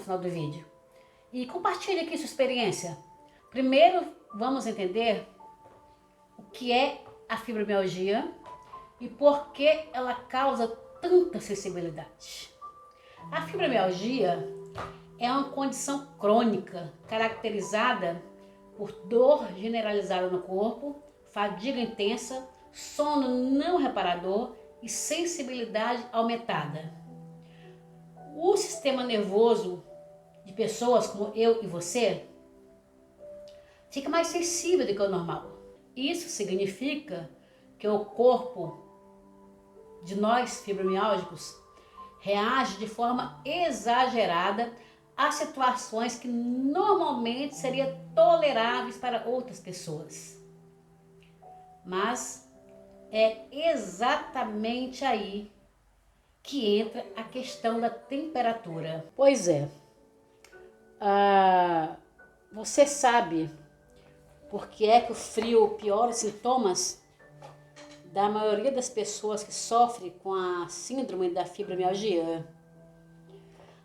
final do vídeo. E compartilhe aqui sua experiência. Primeiro, vamos entender o que é a fibromialgia e por que ela causa tanta sensibilidade. A fibromialgia é uma condição crônica caracterizada por dor generalizada no corpo, fadiga intensa, sono não reparador e sensibilidade aumentada. O sistema nervoso de pessoas como eu e você fica mais sensível do que o normal. Isso significa que o corpo de nós fibromialgicos reage de forma exagerada a situações que normalmente seriam toleráveis para outras pessoas. Mas é exatamente aí que entra a questão da temperatura. Pois é, você sabe por que é que o frio piora os sintomas da maioria das pessoas que sofrem com a síndrome da fibromialgia?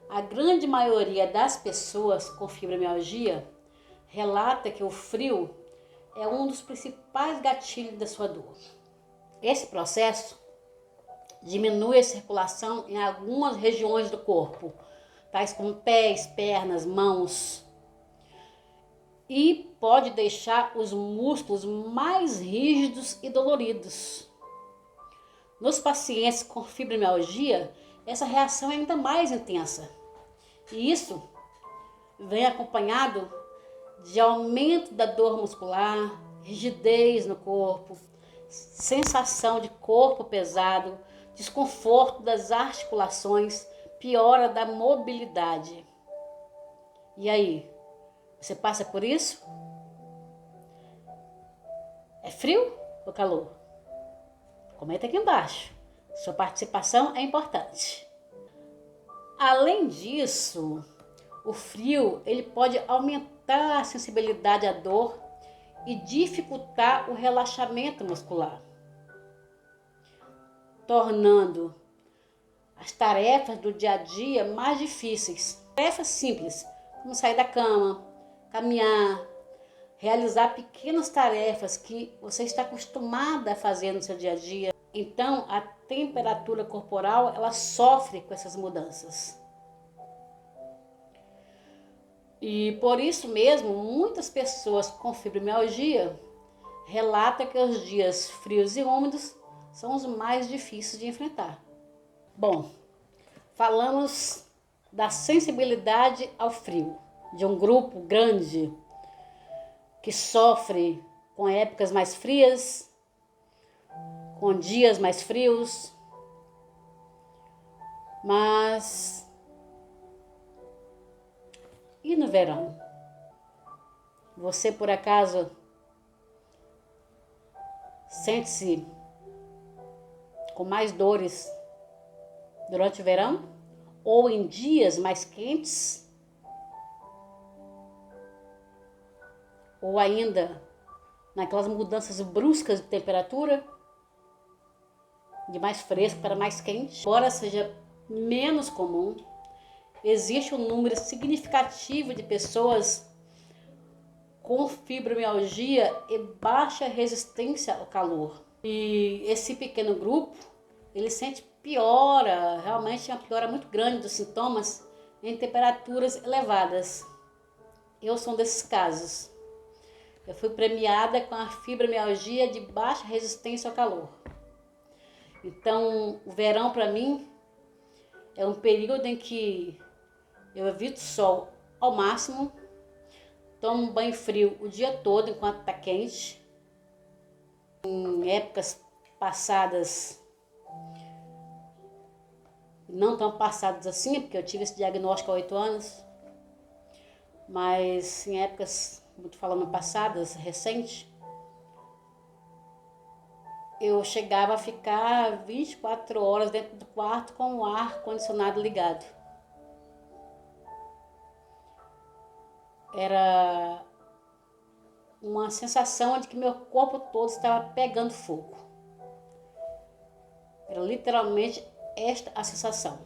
A grande maioria das pessoas com fibromialgia relata que o frio é um dos principais gatilhos da sua dor. Esse processo diminui a circulação em algumas regiões do corpo, tais como pés, pernas, mãos, e pode deixar os músculos mais rígidos e doloridos. Nos pacientes com fibromialgia, essa reação é ainda mais intensa. E isso vem acompanhado de aumento da dor muscular, rigidez no corpo, sensação de corpo pesado, desconforto das articulações, piora da mobilidade. E aí, você passa por isso? É frio ou calor? Comenta aqui embaixo. Sua participação é importante. Além disso, o frio ele pode aumentar a sensibilidade à dor e dificultar o relaxamento muscular, tornando as tarefas do dia a dia mais difíceis. Tarefas simples, como sair da cama, caminhar, realizar pequenas tarefas que você está acostumada a fazer no seu dia a dia. Então, a temperatura corporal, ela sofre com essas mudanças. E por isso mesmo, muitas pessoas com fibromialgia relatam que os dias frios e úmidos são os mais difíceis de enfrentar. Bom, falamos da sensibilidade ao frio, de um grupo grande que sofre com épocas mais frias, com dias mais frios, mas e no verão? Você por acaso sente-se com mais dores durante o verão? Ou em dias mais quentes? Ou ainda naquelas mudanças bruscas de temperatura? De mais fresco para mais quente? Embora seja menos comum, existe um número significativo de pessoas com fibromialgia e baixa resistência ao calor. E esse pequeno grupo, ele sente piora, realmente uma piora muito grande dos sintomas em temperaturas elevadas. Eu sou um desses casos. Eu fui premiada com a fibromialgia de baixa resistência ao calor. Então, o verão para mim é um período em que eu evito o sol ao máximo, tomo um banho frio o dia todo enquanto está quente. Em épocas passadas, não tão passadas assim, porque eu tive esse diagnóstico há 8 anos, mas em épocas, como estou falando, passadas, recentes, eu chegava a ficar 24 horas dentro do quarto com o ar-condicionado ligado. Era uma sensação de que meu corpo todo estava pegando fogo. Era literalmente esta a sensação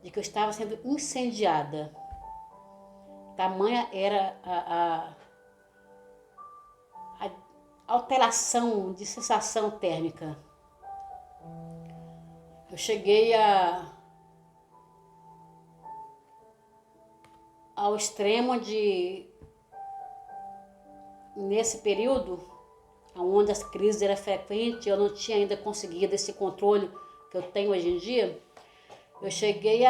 de que eu estava sendo incendiada. tamanha era a alteração de sensação térmica. Eu cheguei ao extremo de, nesse período, onde as crises eram frequentes, eu não tinha ainda conseguido esse controle que eu tenho hoje em dia, eu cheguei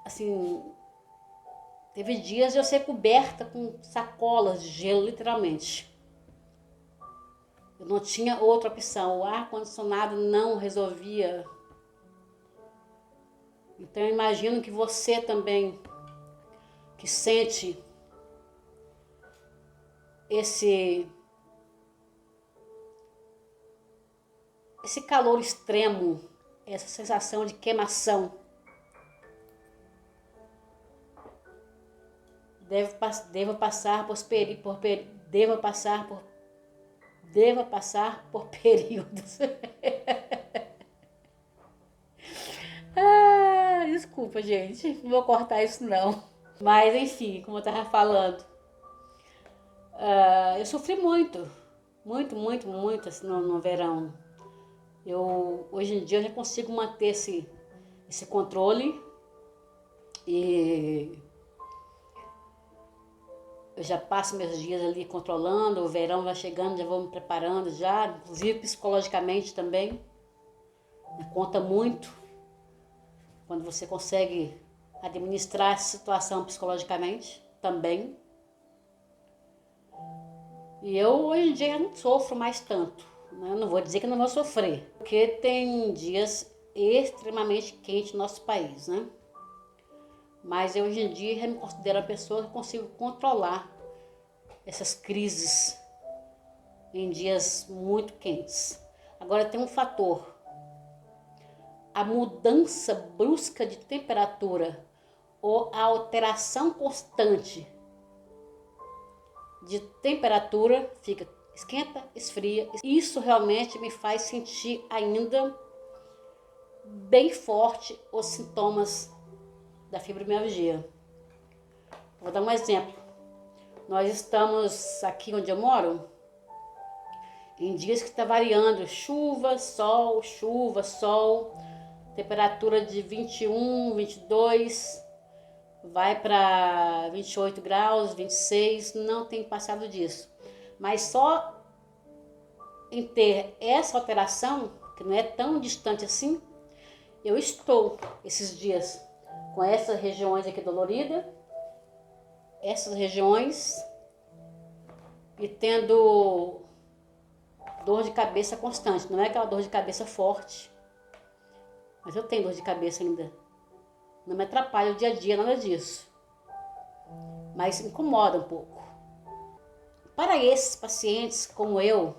assim, teve dias de eu ser coberta com sacolas de gelo, literalmente. Eu não tinha outra opção, o ar-condicionado não resolvia. Então eu imagino que você também, que sente esse calor extremo, essa sensação de queimação, deva passar por períodos. Desculpa, gente, não vou cortar isso não. Mas enfim, como eu estava falando, eu sofri muito assim, no verão. Hoje em dia eu já consigo manter esse controle e eu já passo meus dias ali controlando, o verão vai chegando, já vou me preparando já, inclusive psicologicamente também. Conta muito quando você consegue administrar essa situação psicologicamente também. E eu hoje em dia não sofro mais tanto, né? Não vou dizer que não vou sofrer, porque tem dias extremamente quentes no nosso país, né? Mas eu hoje em dia já me considero uma pessoa que consigo controlar essas crises em dias muito quentes. Agora tem um fator: a mudança brusca de temperatura ou a alteração constante de temperatura, fica esquenta, esfria. Isso realmente me faz sentir ainda bem forte os sintomas da fibromialgia. Vou dar um exemplo. Nós estamos aqui onde eu moro em dias que está variando chuva, sol, temperatura de 21, 22, vai para 28 graus, 26, não tem passado disso. Mas só em ter essa alteração, que não é tão distante assim, eu estou esses dias com essas regiões aqui doloridas, essas regiões, e tendo dor de cabeça constante. Não é aquela dor de cabeça forte, mas eu tenho dor de cabeça ainda. Não me atrapalha o dia a dia, nada disso, mas incomoda um pouco. Para esses pacientes como eu,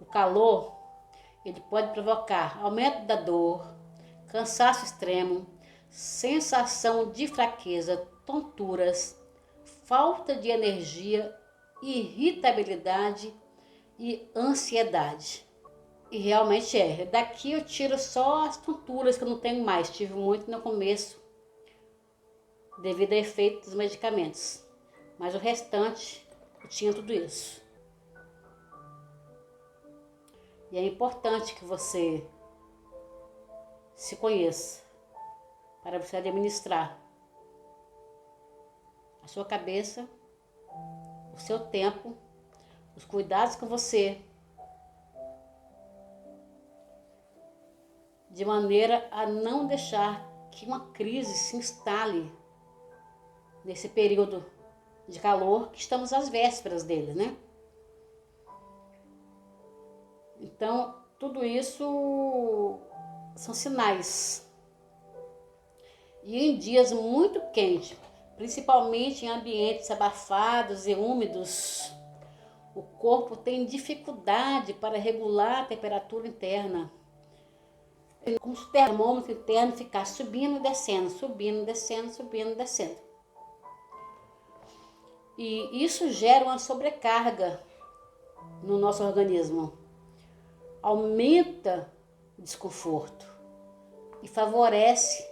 o calor ele pode provocar aumento da dor, cansaço extremo, sensação de fraqueza, tonturas, falta de energia, irritabilidade e ansiedade. E realmente é. Daqui eu tiro só as tonturas que eu não tenho mais. Tive muito no começo, devido ao efeito dos medicamentos. Mas o restante, eu tinha tudo isso. E é importante que você se conheça para você administrar a sua cabeça, o seu tempo, os cuidados com você, de maneira a não deixar que uma crise se instale nesse período de calor que estamos às vésperas dele, né? Então, tudo isso são sinais. E em dias muito quentes, principalmente em ambientes abafados e úmidos, o corpo tem dificuldade para regular a temperatura interna. Como se o termômetro interno ficar subindo e descendo, subindo, descendo, subindo, descendo. E isso gera uma sobrecarga no nosso organismo. Aumenta o desconforto e favorece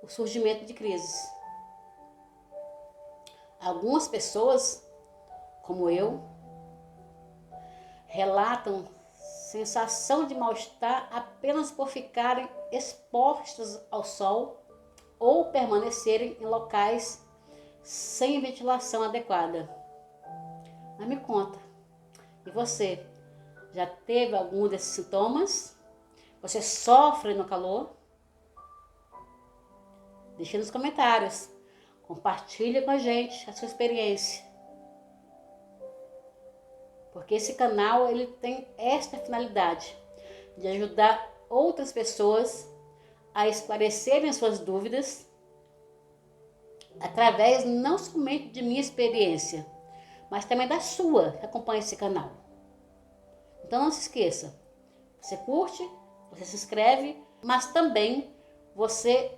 o surgimento de crises. Algumas pessoas, como eu, relatam sensação de mal-estar apenas por ficarem expostas ao sol ou permanecerem em locais sem ventilação adequada. Mas me conta, e você, já teve algum desses sintomas? Você sofre no calor? Deixe nos comentários. Compartilhe com a gente a sua experiência. Porque esse canal ele tem esta finalidade de ajudar outras pessoas a esclarecerem as suas dúvidas através não somente de minha experiência, mas também da sua que acompanha esse canal. Então não se esqueça, você curte, você se inscreve, mas também você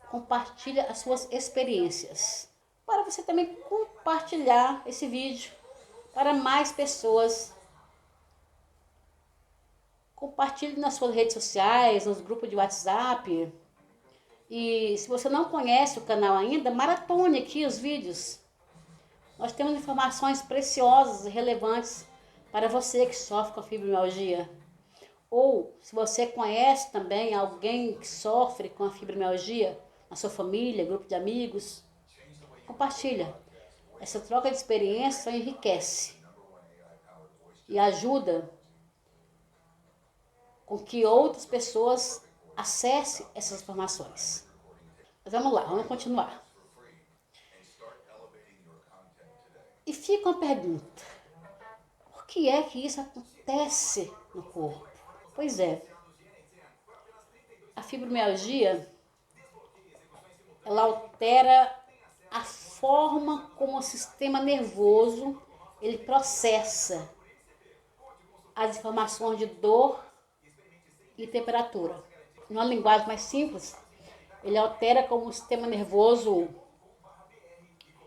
compartilha as suas experiências, para você também compartilhar esse vídeo para mais pessoas. Compartilhe nas suas redes sociais, nos grupos de WhatsApp. E se você não conhece o canal ainda, maratone aqui os vídeos. Nós temos informações preciosas e relevantes para você que sofre com fibromialgia. Ou se você conhece também alguém que sofre com a fibromialgia, na sua família, grupo de amigos, compartilha. Essa troca de experiência só enriquece e ajuda com que outras pessoas acessem essas informações. Mas vamos lá, vamos continuar. E fica uma pergunta: por que é que isso acontece no corpo? Pois é, a fibromialgia, ela altera a forma como o sistema nervoso ele processa as informações de dor e temperatura. Numa linguagem mais simples, ele altera como o sistema nervoso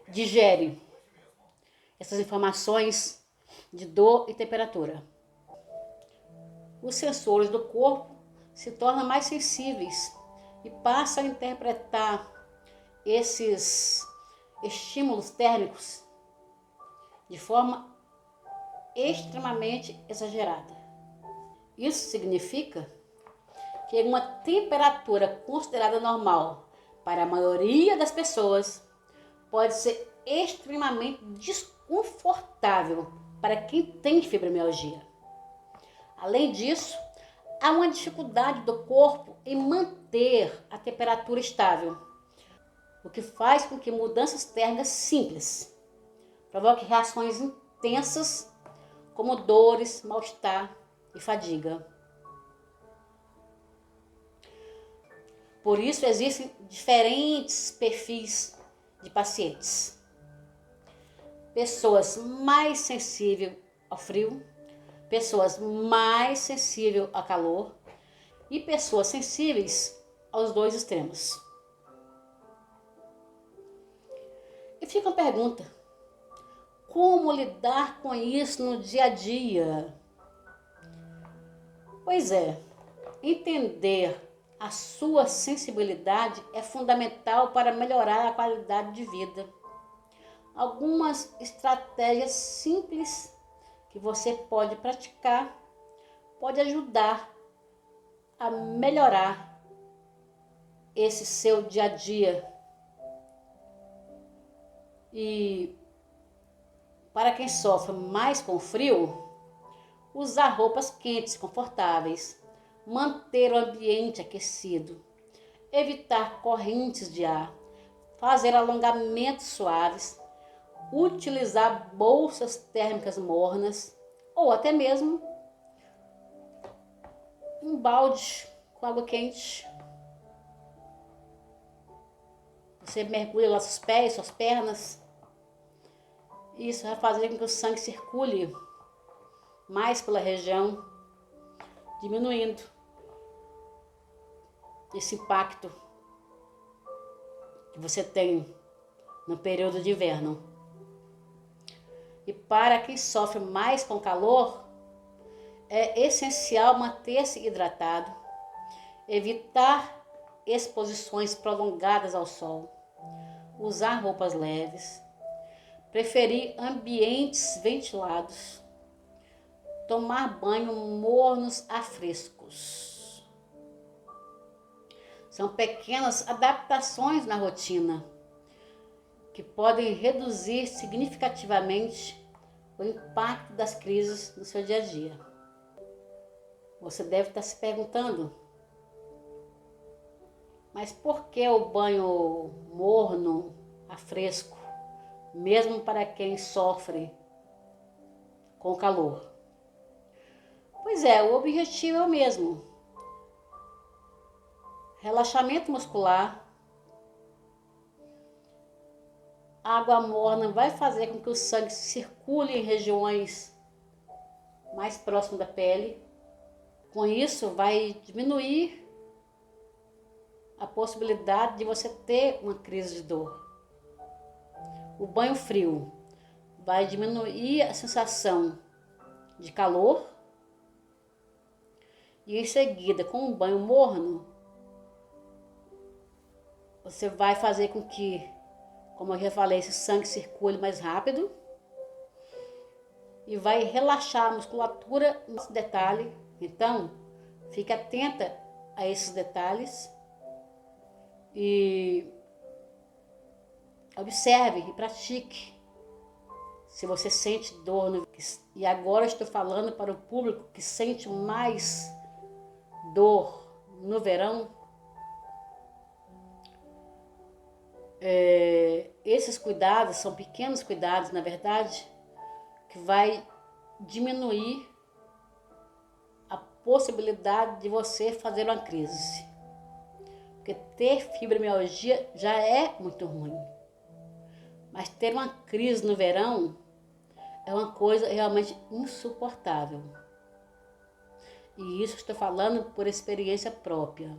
digere essas informações de dor e temperatura. Os sensores do corpo se tornam mais sensíveis e passam a interpretar esses estímulos térmicos de forma extremamente exagerada. Isso significa que uma temperatura considerada normal para a maioria das pessoas pode ser extremamente desconfortável para quem tem fibromialgia. Além disso, há uma dificuldade do corpo em manter a temperatura estável, o que faz com que mudanças térmicas simples provoquem reações intensas como dores, mal-estar e fadiga. Por isso existem diferentes perfis de pacientes. Pessoas mais sensíveis ao frio, pessoas mais sensíveis ao calor e pessoas sensíveis aos dois extremos. E fica a pergunta: como lidar com isso no dia a dia? Pois é, entender a sua sensibilidade é fundamental para melhorar a qualidade de vida. Algumas estratégias simples que você pode praticar pode ajudar a melhorar esse seu dia a dia. E para quem sofre mais com frio, usar roupas quentes, confortáveis, manter o ambiente aquecido, evitar correntes de ar, fazer alongamentos suaves, utilizar bolsas térmicas mornas ou até mesmo um balde com água quente. Você mergulha lá seus pés, suas pernas. Isso vai fazer com que o sangue circule mais pela região, diminuindo esse impacto que você tem no período de inverno. E para quem sofre mais com calor, é essencial manter-se hidratado, evitar exposições prolongadas ao sol, usar roupas leves, preferir ambientes ventilados, tomar banho mornos a frescos. São pequenas adaptações na rotina que podem reduzir significativamente o impacto das crises no seu dia a dia. Você deve estar se perguntando, mas por que o banho morno a fresco, mesmo para quem sofre com calor? Pois é, o objetivo é o mesmo. Relaxamento muscular. A água morna vai fazer com que o sangue circule em regiões mais próximas da pele. Com isso, vai diminuir a possibilidade de você ter uma crise de dor. O banho frio vai diminuir a sensação de calor e em seguida, com o banho morno, você vai fazer com que, como eu já falei, esse sangue circule mais rápido e vai relaxar a musculatura nesse detalhe. Então, fique atenta a esses detalhes e observe e pratique. Se você sente dor, e agora eu estou falando para o público que sente mais dor no verão, esses cuidados são pequenos cuidados, na verdade, que vai diminuir a possibilidade de você fazer uma crise. Porque ter fibromialgia já é muito ruim. Mas ter uma crise no verão é uma coisa realmente insuportável. E isso estou falando por experiência própria.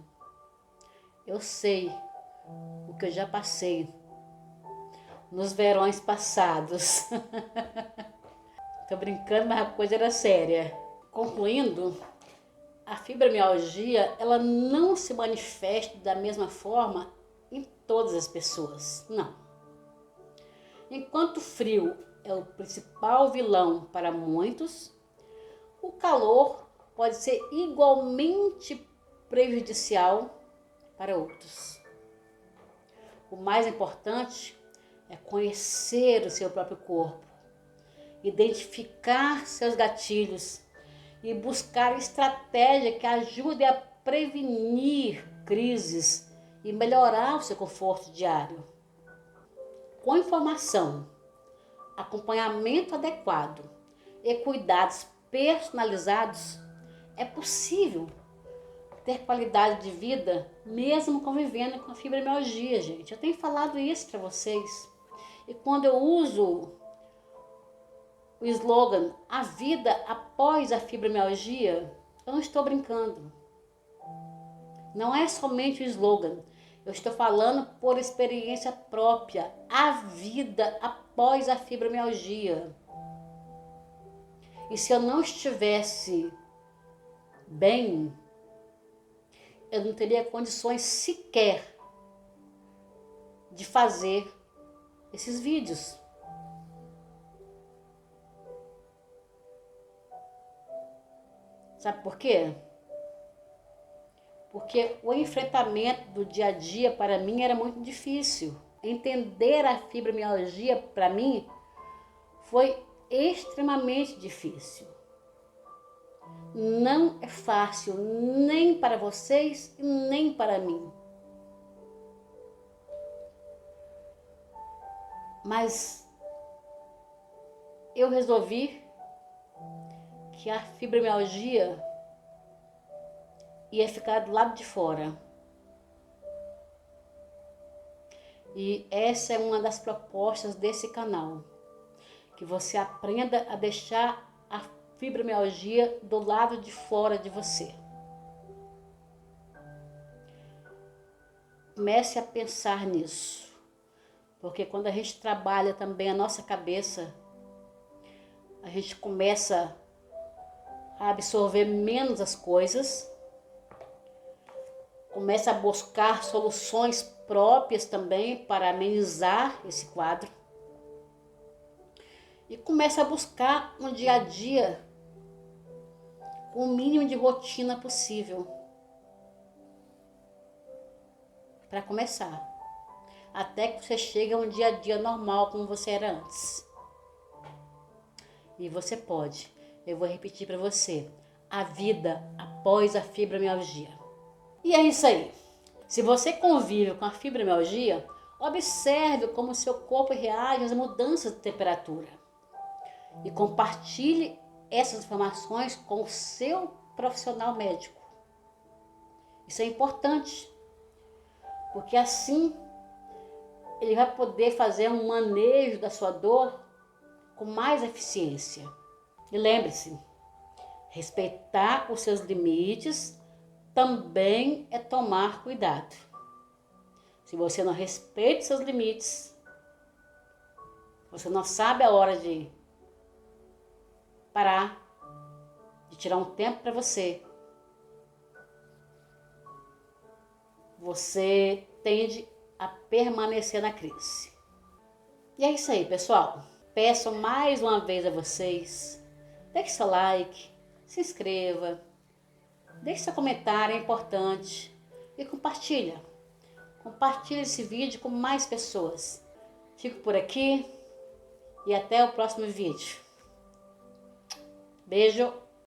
Eu sei o que eu já passei nos verões passados. Tô brincando, mas a coisa era séria. Concluindo, a fibromialgia, ela não se manifesta da mesma forma em todas as pessoas, não. Enquanto o frio é o principal vilão para muitos, o calor pode ser igualmente prejudicial para outros. O mais importante é conhecer o seu próprio corpo, identificar seus gatilhos e buscar estratégia que ajude a prevenir crises e melhorar o seu conforto diário. Com informação, acompanhamento adequado e cuidados personalizados, é possível ter qualidade de vida mesmo convivendo com a fibromialgia, gente. Eu tenho falado isso para vocês. E quando eu uso o slogan "A vida após a fibromialgia", eu não estou brincando. Não é somente o slogan. Eu estou falando por experiência própria. A vida após a fibromialgia. E se eu não estivesse bem, eu não teria condições sequer de fazer esses vídeos. Sabe por quê? Porque o enfrentamento do dia a dia para mim era muito difícil. Entender a fibromialgia para mim foi extremamente difícil. Não é fácil nem para vocês e nem para mim. Mas eu resolvi que a fibromialgia ia ficar do lado de fora. E essa é uma das propostas desse canal. Que você aprenda a deixar a fibromialgia do lado de fora de você. Comece a pensar nisso. Porque quando a gente trabalha também a nossa cabeça, a gente começa a absorver menos as coisas, começa a buscar soluções próprias também para amenizar esse quadro. E comece a buscar um dia a dia com o mínimo de rotina possível. Para começar. Até que você chegue a um dia a dia normal como você era antes. E você pode. Eu vou repetir para você. A vida após a fibromialgia. E é isso aí. Se você convive com a fibromialgia, observe como seu corpo reage às mudanças de temperatura. E compartilhe essas informações com o seu profissional médico. Isso é importante, porque assim ele vai poder fazer um manejo da sua dor com mais eficiência. E lembre-se, respeitar os seus limites também é tomar cuidado. Se você não respeita os seus limites, você não sabe a hora de parar, de tirar um tempo para você, você tende a permanecer na crise. E é isso aí, pessoal. Peço mais uma vez a vocês, deixe seu like, se inscreva, deixe seu comentário, é importante, e compartilha. Compartilhe esse vídeo com mais pessoas. Fico por aqui e até o próximo vídeo. Beijo!